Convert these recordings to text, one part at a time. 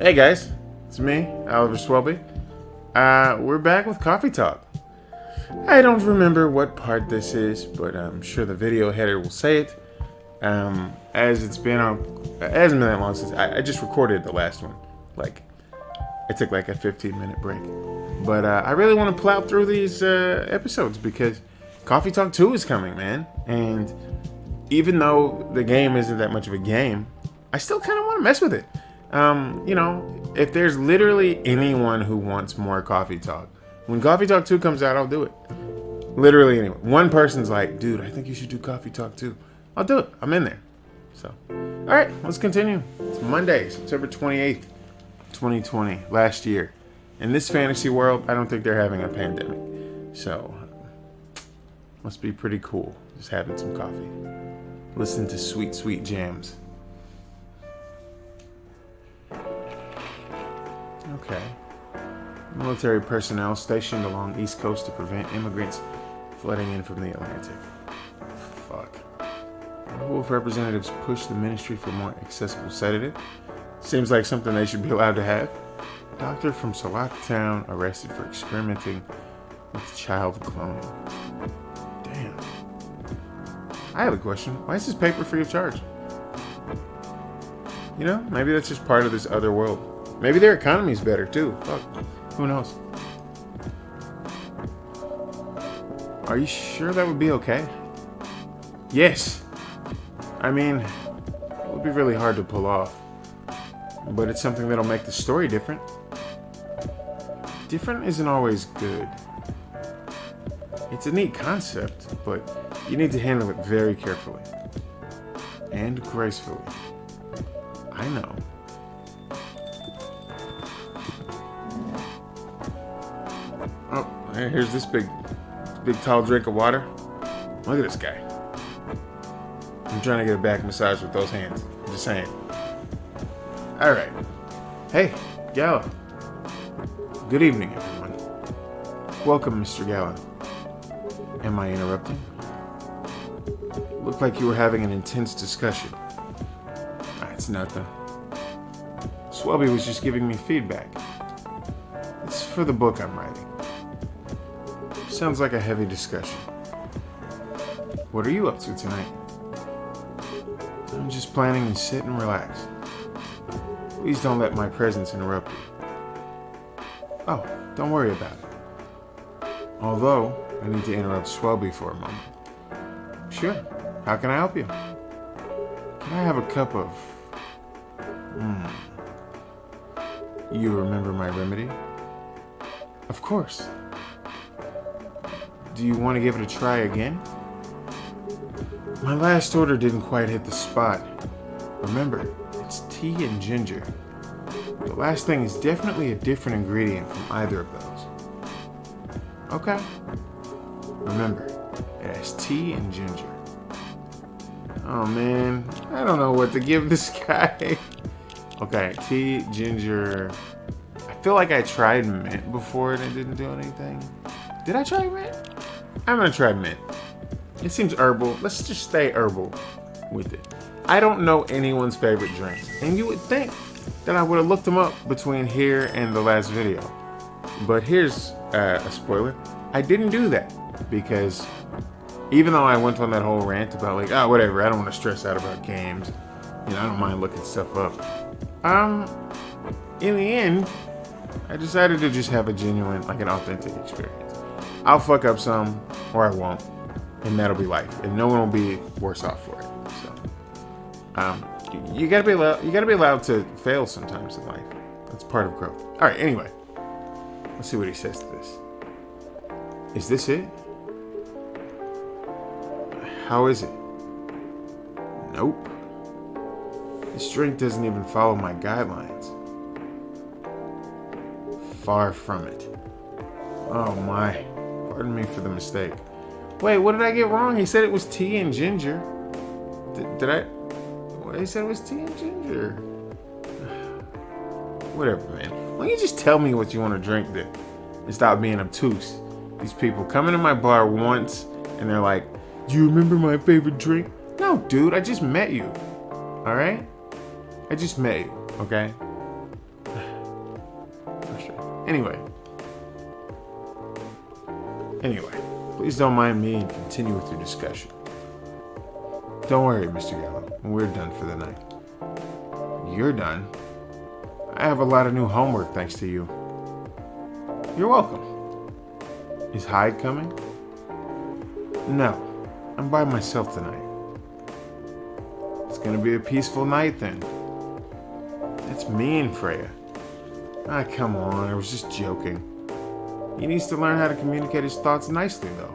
Hey guys, it's me, Oliver Swellby. We're back with Coffee Talk. I don't remember what part this is, but I'm sure the video header will say it. As it hasn't been that long since I just recorded the last one. I took a 15-minute break. But I really want to plow through these episodes because Coffee Talk 2 is coming, man. And even though the game isn't that much of a game, I still kind of want to mess with it. If there's literally anyone who wants more Coffee Talk, when Coffee Talk 2 comes out, I'll do it. Literally anyone. One person's like, dude, I think you should do Coffee Talk 2. I'll do it. I'm in there. So, all right, let's continue. It's Monday, September 28th, 2020, last year. In this fantasy world, I don't think they're having a pandemic. So, must be pretty cool just having some coffee. Listen to sweet, sweet jams. Okay. Military personnel stationed along the East Coast to prevent immigrants flooding in from the Atlantic. Fuck. Who of representatives push the ministry for more accessible sedative? Seems like something they should be allowed to have. Doctor from Salat Town arrested for experimenting with child cloning. Damn. I have a question. Why is this paper free of charge? Maybe that's just part of this other world. Maybe their economy's better too. Fuck. Who knows? Are you sure that would be okay? Yes. I mean, it would be really hard to pull off. But it's something that'll make the story different. Different isn't always good. It's a neat concept, but you need to handle it very carefully. And gracefully. I know. Oh, here's this big tall drink of water. Look at this guy. I'm trying to get a back massage with those hands. I'm just saying. All right. Hey, Gala. Good evening, everyone. Welcome, Mr. Gala. Am I interrupting? Looked like you were having an intense discussion. It's nothing. Swellby was just giving me feedback. It's for the book I'm writing. Sounds like a heavy discussion. What are you up to tonight? I'm just planning to sit and relax. Please don't let my presence interrupt you. Oh, don't worry about it. Although, I need to interrupt Swellby for a moment. Sure. How can I help you? Can I have a cup of... You remember my remedy? Of course. Do you want to give it a try again? My last order didn't quite hit the spot. Remember, it's tea and ginger. The last thing is definitely a different ingredient from either of those. Okay. Remember, it has tea and ginger. Oh man, I don't know what to give this guy. Okay, tea, ginger. I feel like I tried mint before and it didn't do anything. Did I try mint? I'm gonna try mint. It seems herbal. Let's just stay herbal with it. I don't know anyone's favorite drinks, and you would think that I would have looked them up between here and the last video. But here's a spoiler. I didn't do that because even though I went on that whole rant about whatever, I don't want to stress out about games. I don't mind looking stuff up. In the end, I decided to just have a genuine, an authentic experience. I'll fuck up some, or I won't, and that'll be life, and no one will be worse off for it. So, you gotta be allowed to fail sometimes in life. That's part of growth. All right. Anyway, let's see what he says to this. Is this it? How is it? Nope. This drink doesn't even follow my guidelines. Far from it. Oh my. Pardon me for the mistake. Wait, what did I get wrong? He said it was tea and ginger. Did I? He said it was tea and ginger. Whatever, man. Why don't you just tell me what you want to drink then? And stop being obtuse. These people come into my bar once and they're like, do you remember my favorite drink? No, dude, I just met you. Alright? I just met you, okay? Anyway, please don't mind me and continue with your discussion. Don't worry, Mr. Gala. We're done for the night. You're done? I have a lot of new homework thanks to you. You're welcome. Is Hyde coming? No, I'm by myself tonight. It's gonna be a peaceful night then. That's mean, Freya. Ah, come on, I was just joking. He needs to learn how to communicate his thoughts nicely, though.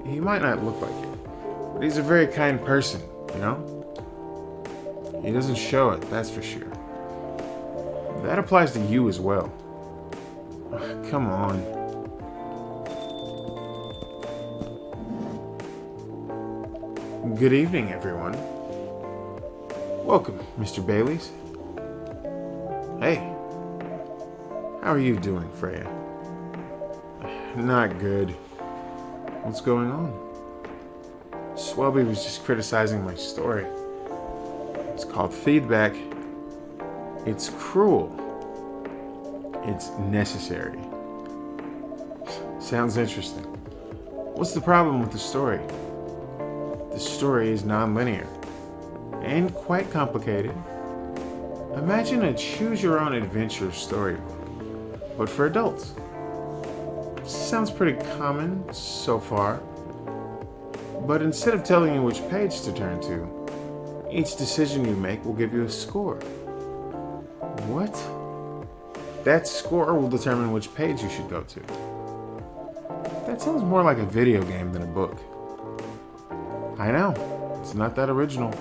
He might not look like it, but he's a very kind person, you know? He doesn't show it, that's for sure. That applies to you as well. Ugh, come on. Good evening, everyone. Welcome, Mr. Baileys. Hey. How are you doing, Freya? Not good. What's going on? Swellby was just criticizing my story. It's called feedback. It's cruel. It's necessary. Sounds interesting. What's the problem with the story? The story is non-linear and quite complicated. Imagine a choose-your-own-adventure storybook, but for adults. Sounds pretty common so far, but instead of telling you which page to turn to, each decision you make will give you a score. What? That score will determine which page you should go to. That sounds more like a video game than a book. I know, it's not that original.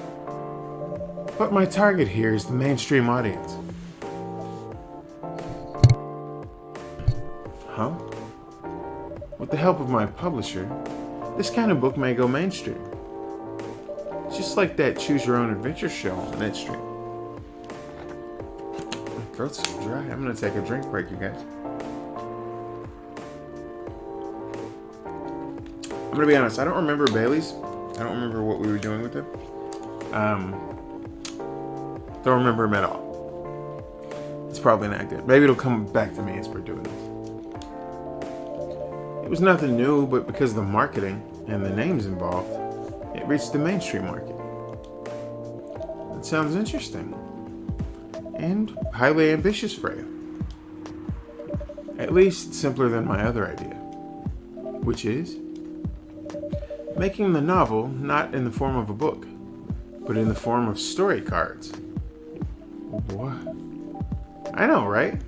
But my target here is the mainstream audience. Huh? With the help of my publisher, this kind of book may go mainstream. Just like that Choose Your Own Adventure show on NetStream. My throat's so dry, I'm gonna take a drink break, you guys. I'm gonna be honest, I don't remember Bailey's. I don't remember what we were doing with it. Don't remember him at all. It's probably not good. Maybe it'll come back to me as we're doing this. It was nothing new, but because of the marketing and the names involved, it reached the mainstream market. That sounds interesting. And highly ambitious for you. At least simpler than my other idea. Which is making the novel not in the form of a book, but in the form of story cards. What? I know, right?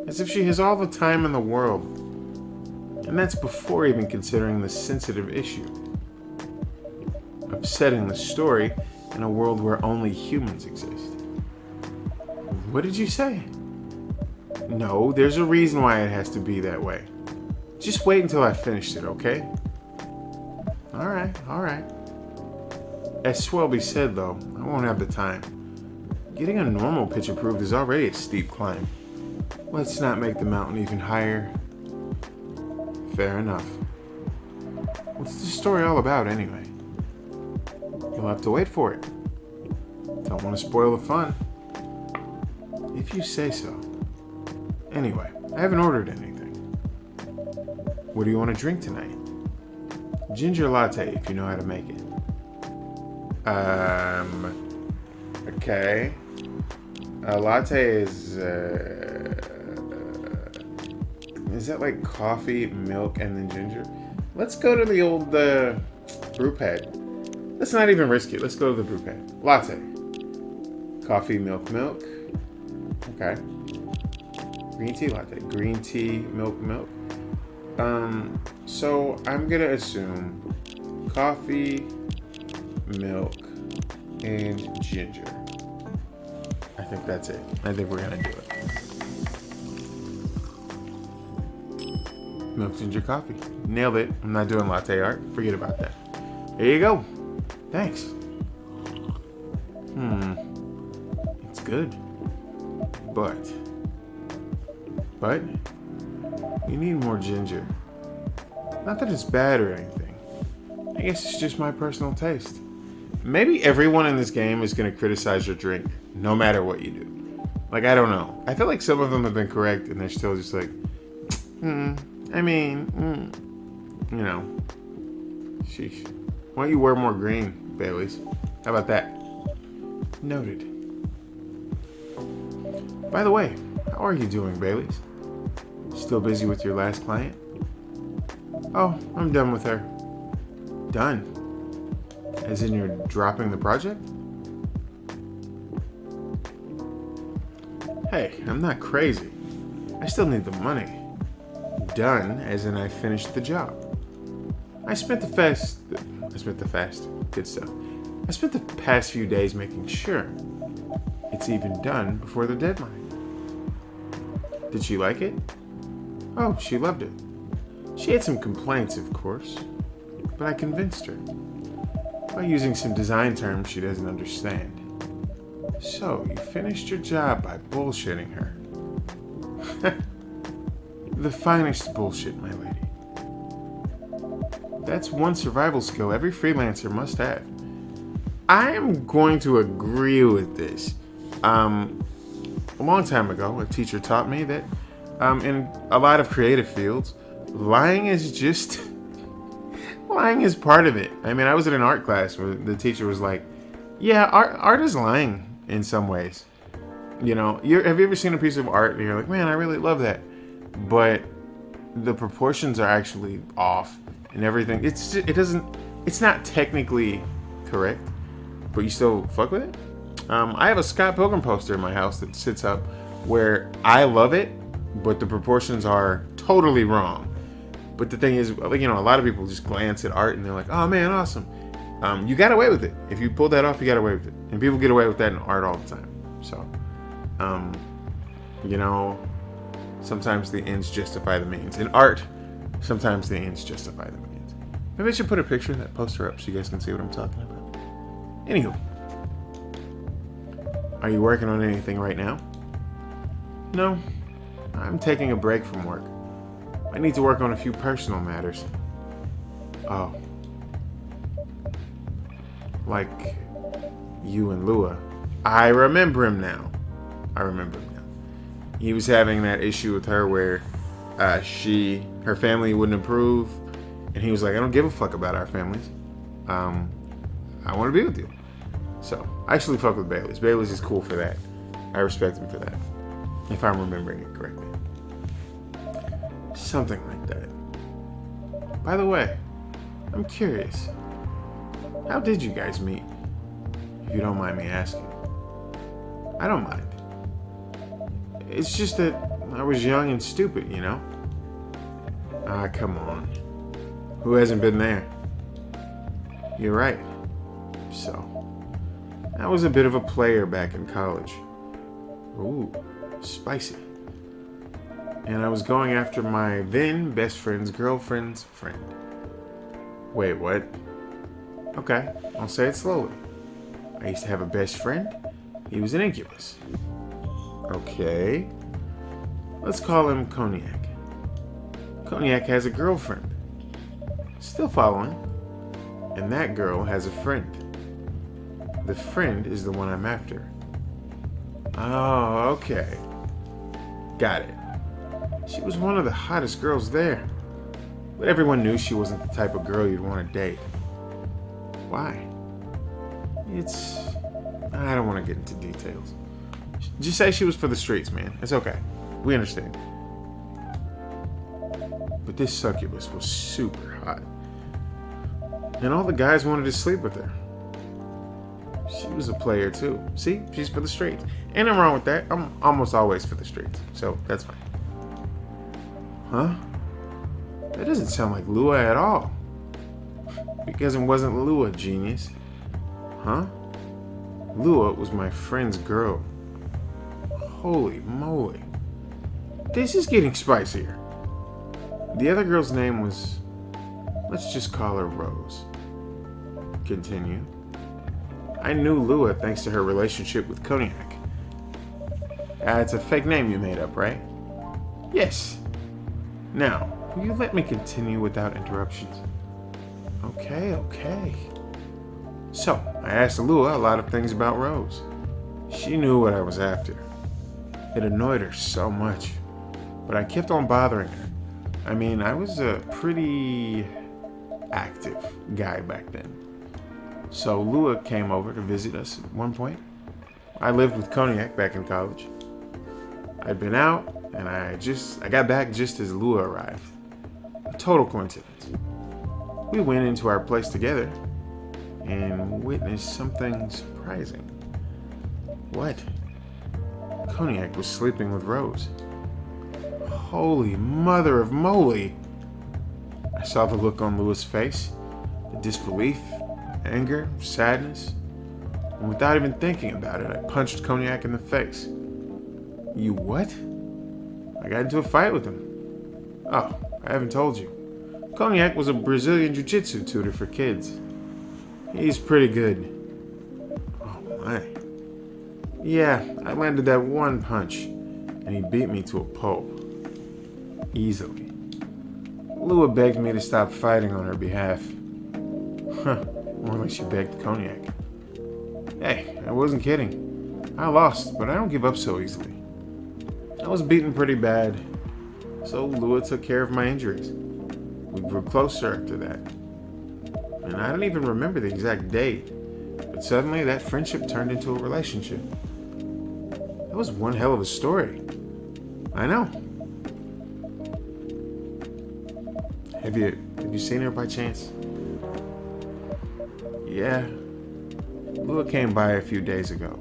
As if she has all the time in the world. And that's before even considering the sensitive issue of setting the story in a world where only humans exist. What did you say? No, there's a reason why it has to be that way. Just wait until I finished it, okay? Alright. As Swellby said, though, I won't have the time. Getting a normal pitch approved is already a steep climb. Let's not make the mountain even higher. Fair enough. What's the story all about, anyway? You'll have to wait for it. Don't want to spoil the fun. If you say so. Anyway, I haven't ordered anything. What do you want to drink tonight? Ginger latte, if you know how to make it. Okay. A latte is that like coffee, milk, and then ginger? Let's go to the old brew pad. Let's not even risk it. Let's go to the brew pad. Latte. Coffee, milk. Okay. Green tea latte. Green tea, milk. So I'm gonna assume coffee, milk, and ginger. I think that's it. I think we're gonna do it. Milk, ginger, coffee. Nailed it. I'm not doing latte art. Forget about that. There you go. Thanks. It's good. But you need more ginger. Not that it's bad or anything. I guess it's just my personal taste. Maybe everyone in this game is going to criticize your drink, no matter what you do. Like, I don't know. I feel like some of them have been correct, and they're still just like, you know, sheesh. Why don't you wear more green, Baileys? How about that? Noted. By the way, how are you doing, Baileys? Still busy with your last client? Oh, I'm done with her. Done? As in you're dropping the project? Hey, I'm not crazy. I still need the money. Done, as in I finished the job. I spent the past few days making sure it's even done before the deadline. Did she like it? Oh, she loved it. She had some complaints, of course, but I convinced her by using some design terms she doesn't understand. So, you finished your job by bullshitting her. The finest bullshit, my lady. That's one survival skill every freelancer must have. I am going to agree with this. A long time ago, a teacher taught me that in a lot of creative fields, lying is part of it. I mean, I was in an art class where the teacher was like, yeah, art is lying in some ways. You know, have you ever seen a piece of art and you're like, man, I really love that, but the proportions are actually off and everything. It's not technically correct, but you still fuck with it. I have a Scott Pilgrim poster in my house that sits up where I love it, but the proportions are totally wrong. But the thing is, like, you know, a lot of people just glance at art and they're like, oh man, awesome. You got away with it. If you pulled that off, you got away with it. And people get away with that in art all the time. So, you know, sometimes the ends justify the means. In art, sometimes the ends justify the means. Maybe I should put a picture of that poster up so you guys can see what I'm talking about. Anywho, are you working on anything right now? No, I'm taking a break from work. I need to work on a few personal matters. Oh. Like you and Lua. I remember him now. He was having that issue with her where her family wouldn't approve. And he was like, I don't give a fuck about our families. I want to be with you. So, I actually fuck with Baileys. Baileys is cool for that. I respect him for that. If I'm remembering it correctly. Something like that. By the way, I'm curious. How did you guys meet? If you don't mind me asking. I don't mind. It's just that I was young and stupid, you know? Ah, come on. Who hasn't been there? You're right. So, I was a bit of a player back in college. Ooh, spicy. And I was going after my then best friend's girlfriend's friend. Wait, what? Okay, I'll say it slowly. I used to have a best friend. He was an incubus. Okay. Let's call him Cognac. Cognac has a girlfriend. Still following. And that girl has a friend. The friend is the one I'm after. Oh, okay. Got it. She was one of the hottest girls there. But everyone knew she wasn't the type of girl you'd want to date. Why? I don't want to get into details. Just say she was for the streets, man. It's okay. We understand. But this succubus was super hot. And all the guys wanted to sleep with her. She was a player too. See? She's for the streets. Ain't nothing wrong with that. I'm almost always for the streets. So, that's fine. Huh? That doesn't sound like Lua at all. Because it wasn't Lua, genius. Huh? Lua was my friend's girl. Holy moly. This is getting spicier. The other girl's name was... let's just call her Rose. Continue. I knew Lua thanks to her relationship with Cognac. It's a fake name you made up, right? Yes. Now, will you let me continue without interruptions? Okay. So, I asked Lua a lot of things about Rose. She knew what I was after. It annoyed her so much, but I kept on bothering her. I mean, I was a pretty active guy back then. So Lua came over to visit us at one point. I lived with Cognac back in college. I'd been out, and I got back just as Lua arrived. A total coincidence. We went into our place together and witnessed something surprising. What? Cognac was sleeping with Rose. Holy mother of moly! I saw the look on Lua's face, the disbelief, anger, sadness, and without even thinking about it, I punched Cognac in the face. You what? I got into a fight with him. Oh, I haven't told you. Cognac was a Brazilian jiu-jitsu tutor for kids. He's pretty good. Oh my. Yeah, I landed that one punch, and he beat me to a pulp. Easily. Lua begged me to stop fighting on her behalf. More like she begged Cognac. Hey, I wasn't kidding. I lost, but I don't give up so easily. I was beaten pretty bad, so Lua took care of my injuries. We grew closer after that. And I don't even remember the exact date, but suddenly that friendship turned into a relationship. That was one hell of a story. I know. Have you seen her by chance? Yeah. Lua came by a few days ago.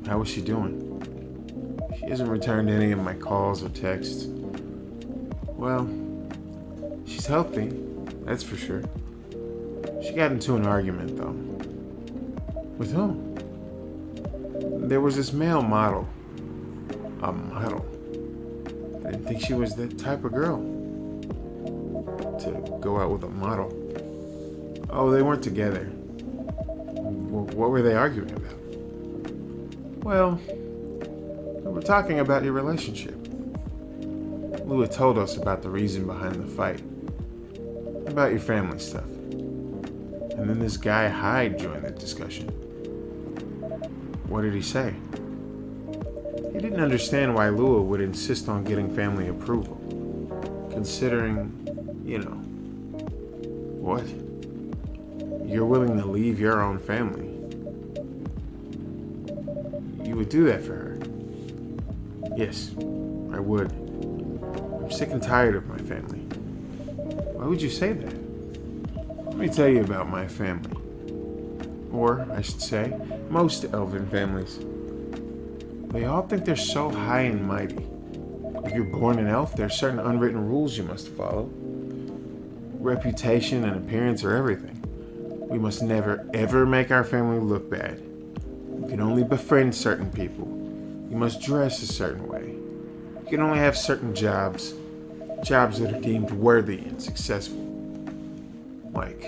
How was she doing? She hasn't returned any of my calls or texts. Well, she's healthy, that's for sure. She got into an argument, though. With whom? There was this male model. A model. I didn't think she was that type of girl to go out with a model. Oh, they weren't together. What were they arguing about? Well, we were talking about your relationship. Lua told us about the reason behind the fight. About your family stuff. And then this guy Hyde joined the discussion. What did he say? He didn't understand why Lua would insist on getting family approval. Considering, what? You're willing to leave your own family. You would do that for her. Yes, I would. I'm sick and tired of my family. Why would you say that? Let me tell you about my family. Or, I should say, most elven families. They all think they're so high and mighty. If you're born an elf, there are certain unwritten rules you must follow. Reputation and appearance are everything. We must never, ever make our family look bad. You can only befriend certain people. You must dress a certain way. You can only have certain jobs that are deemed worthy and successful. Like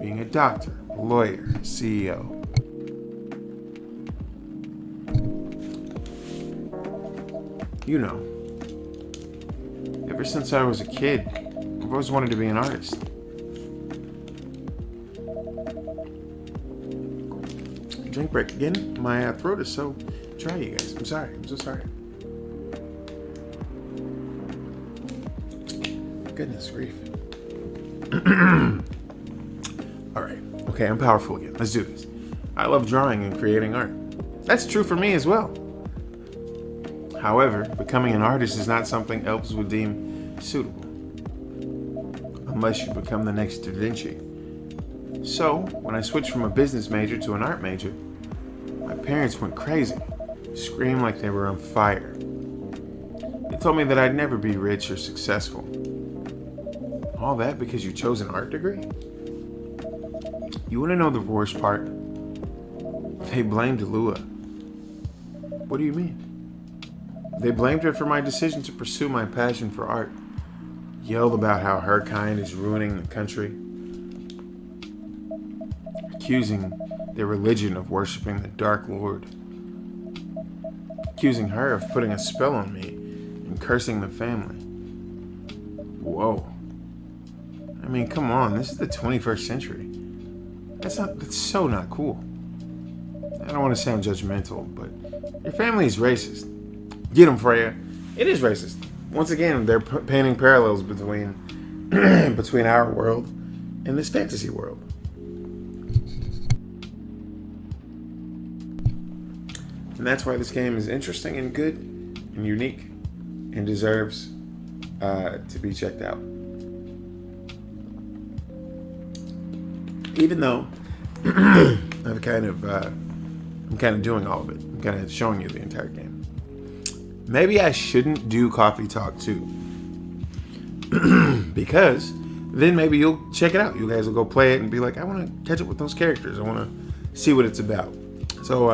being a doctor, a lawyer, a CEO. Ever since I was a kid, I've always wanted to be an artist. Drink break again. My throat is so dry, you guys. I'm sorry. I'm so sorry. Goodness grief. Alright. Okay, I'm powerful again. Let's do this. I love drawing and creating art. That's true for me as well. However, becoming an artist is not something elves would deem suitable. Unless you become the next Da Vinci. So, when I switched from a business major to an art major, my parents went crazy, screamed like they were on fire. They told me that I'd never be rich or successful. All that because you chose an art degree? You want to know the worst part? They blamed Lua. What do you mean? They blamed her for my decision to pursue my passion for art. Yelled about how her kind is ruining the country. Accusing their religion of worshiping the Dark Lord. Accusing her of putting a spell on me and cursing the family. Whoa. I mean, come on, this is the 21st century. That's so not cool. I don't want to sound judgmental, but your family is racist. Get them, Freya. It is racist. Once again, they're painting parallels between between our world and this fantasy world. And that's why this game is interesting and good and unique and deserves to be checked out. Even though I'm kind of doing all of it. I'm kind of showing you the entire game. Maybe I shouldn't do Coffee Talk 2. Because then maybe you'll check it out. You guys will go play it and be like, I want to catch up with those characters. I want to see what it's about. So,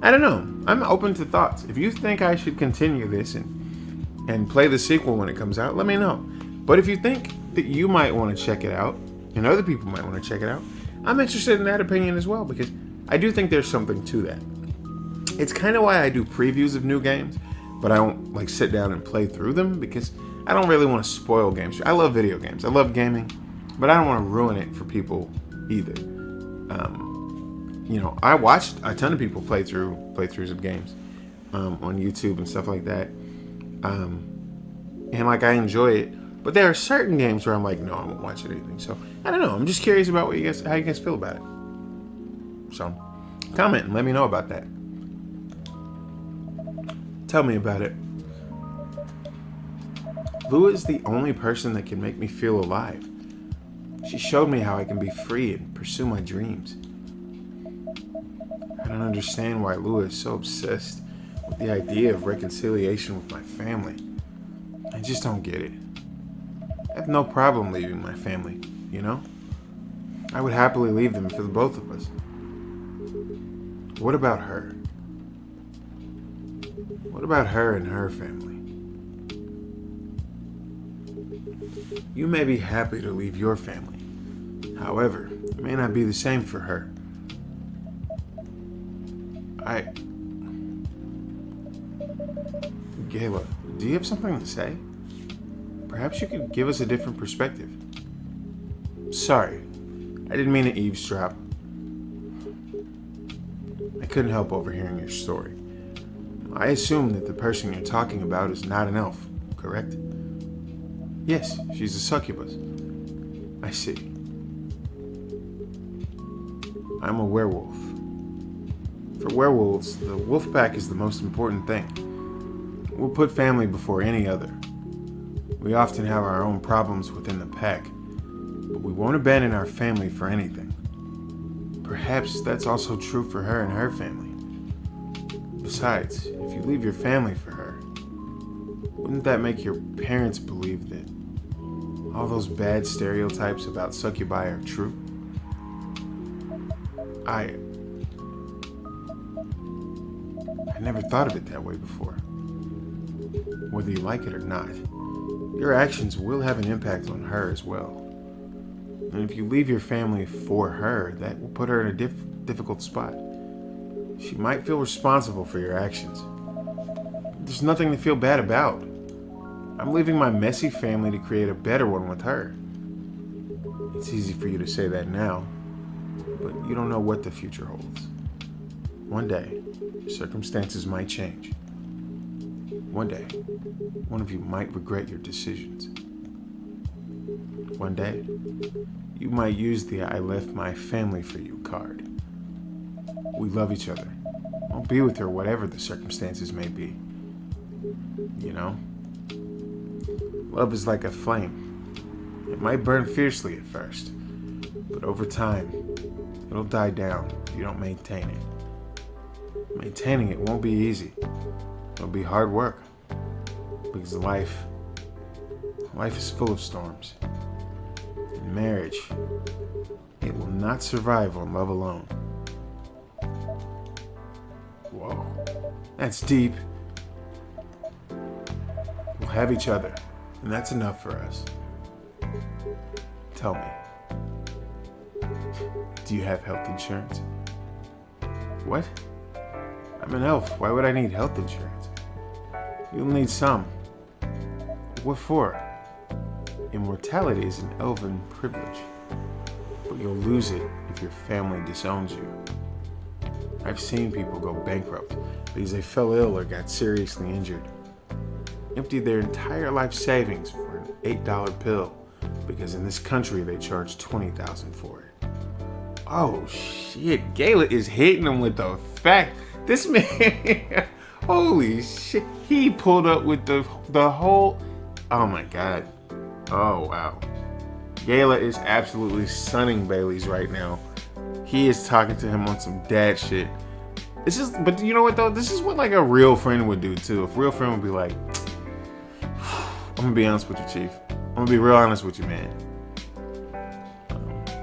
I don't know. I'm open to thoughts. If you think I should continue this and play the sequel when it comes out, let me know. But if you think that you might want to check it out, and other people might want to check it out, I'm interested in that opinion as well, because I do think there's something to that. It's kind of why I do previews of new games, but I don't like sit down and play through them, because I don't really want to spoil games. I love video games. I love gaming, but I don't want to ruin it for people either. I watched a ton of people playthroughs of games on YouTube and stuff like that. And like I enjoy it, but there are certain games where I'm like, no, I won't watch it or anything. So I don't know. I'm just curious about how you guys feel about it. So comment and let me know about that. Tell me about it. Lua is the only person that can make me feel alive. She showed me how I can be free and pursue my dreams. I don't understand why Lua is so obsessed with the idea of reconciliation with my family. I just don't get it. I have no problem leaving my family, you know? I would happily leave them for the both of us. What about her? What about her and her family? You may be happy to leave your family. However, it may not be the same for her. Gala, do you have something to say? Perhaps you could give us a different perspective. Sorry, I didn't mean to eavesdrop. I couldn't help overhearing your story. I assume that the person you're talking about is not an elf, correct? Yes, she's a succubus. I see. I'm a werewolf. For werewolves, the wolf pack is the most important thing. We'll put family before any other. We often have our own problems within the pack, but we won't abandon our family for anything. Perhaps that's also true for her and her family. Besides, if you leave your family for her, wouldn't that make your parents believe that all those bad stereotypes about succubi are true? I never thought of it that way before. Whether you like it or not, your actions will have an impact on her as well. And if you leave your family for her, that will put her in a difficult spot. She might feel responsible for your actions. There's nothing to feel bad about. I'm leaving my messy family to create a better one with her. It's easy for you to say that now, but you don't know what the future holds. One day, circumstances might change. One day, one of you might regret your decisions. One day, you might use the I left my family for you card. We love each other. I'll be with her whatever the circumstances may be. You know? Love is like a flame. It might burn fiercely at first, but over time, it'll die down if you don't maintain it. Maintaining it won't be easy. It'll be hard work, because life is full of storms. In marriage, it will not survive on love alone. Whoa, that's deep. We'll have each other, and that's enough for us. Tell me, do you have health insurance? What? I'm an elf. Why would I need health insurance? You'll need some. What for? Immortality is an elven privilege, but you'll lose it if your family disowns you. I've seen people go bankrupt because they fell ill or got seriously injured. Emptied their entire life savings for an $8 pill because in this country they charge $20,000 for it. Oh shit, Gala is hitting him with the fact. This man, holy shit, he pulled up with the whole, oh my god. Oh wow. Gala is absolutely sunning Bailey's right now. He is talking to him on some dad shit. It's just, but you know what though? This is what like a real friend would do too. If a real friend would be like, I'm gonna be honest with you, Chief. I'm gonna be real honest with you, man.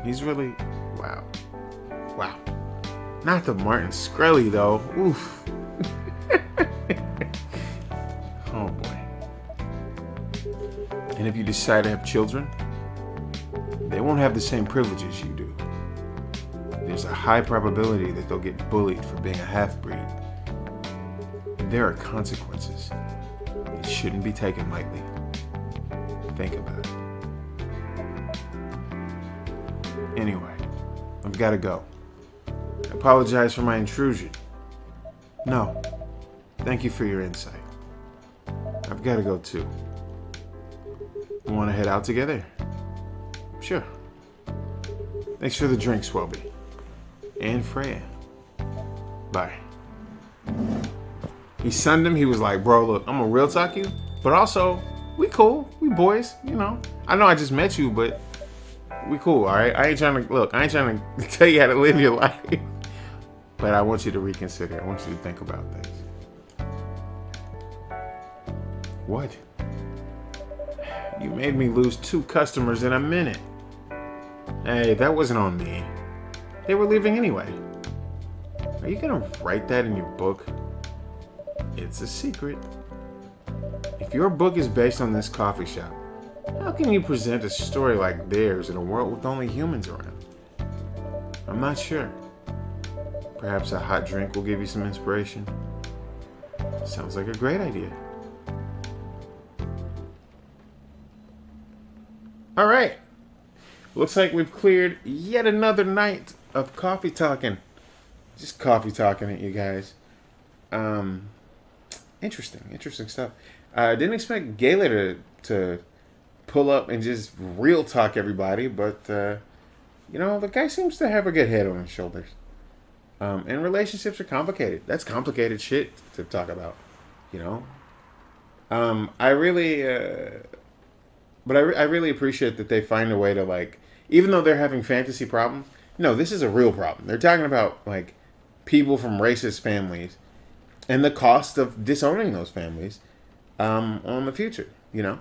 He's really, wow. Wow. Not the Martin Shkreli though. Oof. Oh boy. And if you decide to have children, they won't have the same privileges you do. There's a high probability that they'll get bullied for being a half-breed. And there are consequences. It shouldn't be taken lightly. Think about it. Anyway, I've got to go. I apologize for my intrusion. No, thank you for your insight. I've got to go too. Want to head out together? Sure. Thanks for the drink, Swellby. And Freya. Bye. He sunned him. He was like, bro, look, I'm gonna real talk you, but also, we cool. We boys, you know. I know I just met you, but we cool, all right? I ain't trying to tell you how to live your life, but I want you to reconsider. I want you to think about this. What? You made me lose 2 customers in a minute. Hey, that wasn't on me. They were leaving anyway. Are you gonna write that in your book? It's a secret. If your book is based on this coffee shop, how can you present a story like theirs in a world with only humans around? I'm not sure. Perhaps a hot drink will give you some inspiration. Sounds like a great idea. All right. Looks like we've cleared yet another night of coffee talking. Just coffee talking at you guys. Interesting stuff. I didn't expect Gala to pull up and just real talk everybody, but you know, the guy seems to have a good head on his shoulders. And relationships are complicated. That's complicated shit to talk about, you know. I really appreciate that they find a way to, like, even though they're having fantasy problems, no, this is a real problem. They're talking about like people from racist families and the cost of disowning those families on the future, you know.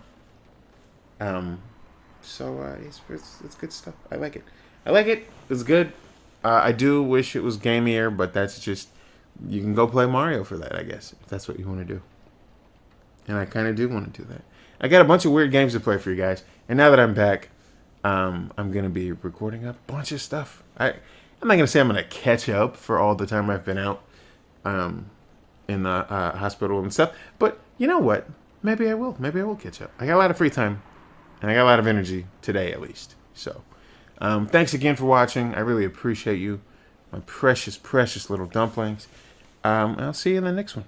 So it's good stuff. I like it. It's good. I do wish it was gamier, but that's just, you can go play Mario for that, I guess, if that's what you want to do. And I kind of do want to do that. I got a bunch of weird games to play for you guys, and now that I'm back, I'm gonna be recording a bunch of stuff. I'm not gonna say I'm gonna catch up for all the time I've been out in the hospital and stuff, but you know what? Maybe I will. Maybe I will catch up. I got a lot of free time, and I got a lot of energy today, at least. So, thanks again for watching. I really appreciate you, my precious little dumplings. I'll see you in the next one.